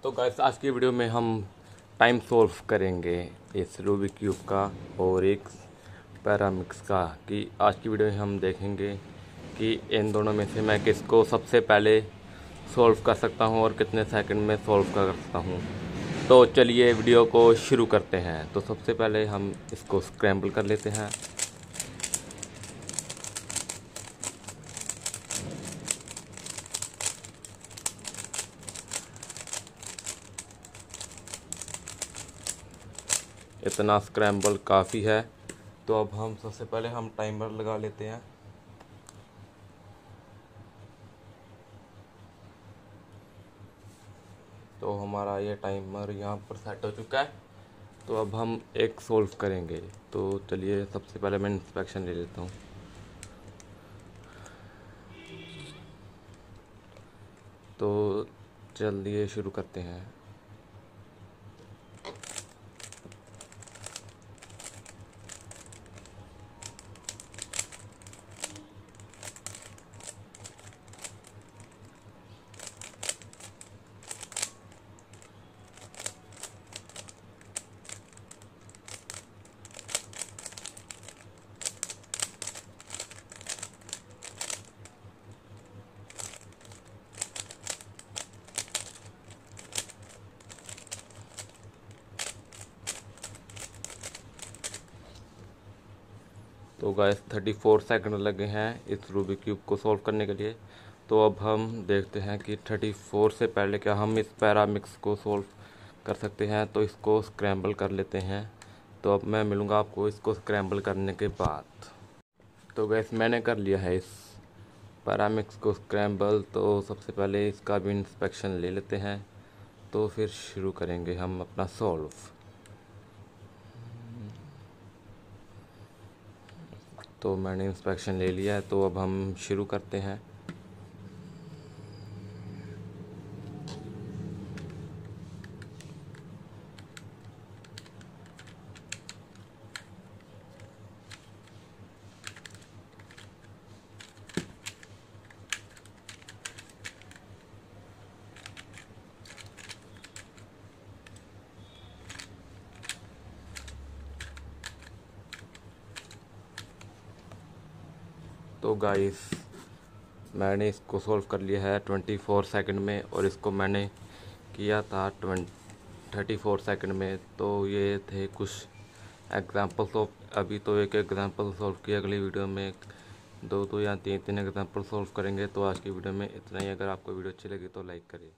तो गाइस आज की वीडियो में हम टाइम सॉल्व करेंगे इस रूबिक क्यूब का और एक पैरामिक्स का। कि आज की वीडियो में हम देखेंगे कि इन दोनों में से मैं किसको सबसे पहले सॉल्व कर सकता हूं और कितने सेकंड में सॉल्व कर सकता हूं। तो चलिए वीडियो को शुरू करते हैं। तो सबसे पहले हम इसको स्क्रैम्बल कर लेते हैं। इतना स्क्रैम्बल काफ़ी है। तो अब हम सबसे पहले हम टाइमर लगा लेते हैं। तो हमारा ये टाइमर यहाँ पर सेट हो चुका है। तो अब हम एक सोल्व करेंगे। तो चलिए सबसे पहले मैं इंस्पेक्शन ले लेता हूँ। तो चलिए शुरू करते हैं। तो गाइस 34 सेकंड लगे हैं इस रूबिक क्यूब को सॉल्व करने के लिए। तो अब हम देखते हैं कि 34 से पहले क्या हम इस पैरामिक्स को सॉल्व कर सकते हैं। तो इसको स्क्रैम्बल कर लेते हैं। तो अब मैं मिलूँगा आपको इसको स्क्रैम्बल करने के बाद। तो गैस मैंने कर लिया है इस पैरामिक्स को स्क्रैम्बल। तो सबसे पहले इसका भी इंस्पेक्शन ले लेते हैं। तो फिर शुरू करेंगे हम अपना सॉल्व। तो मैंने इंस्पेक्शन ले लिया है। तो अब हम शुरू करते हैं। तो गाइस मैंने इसको सॉल्व कर लिया है 24 सेकंड में, और इसको मैंने किया था 34 सेकंड में। तो ये थे कुछ एग्जांपल सॉल्व। अभी तो एक एग्जांपल सॉल्व किया, अगली वीडियो में दो या तीन एग्जांपल सॉल्व करेंगे। तो आज की वीडियो में इतना ही। अगर आपको वीडियो अच्छी लगी तो लाइक करिए।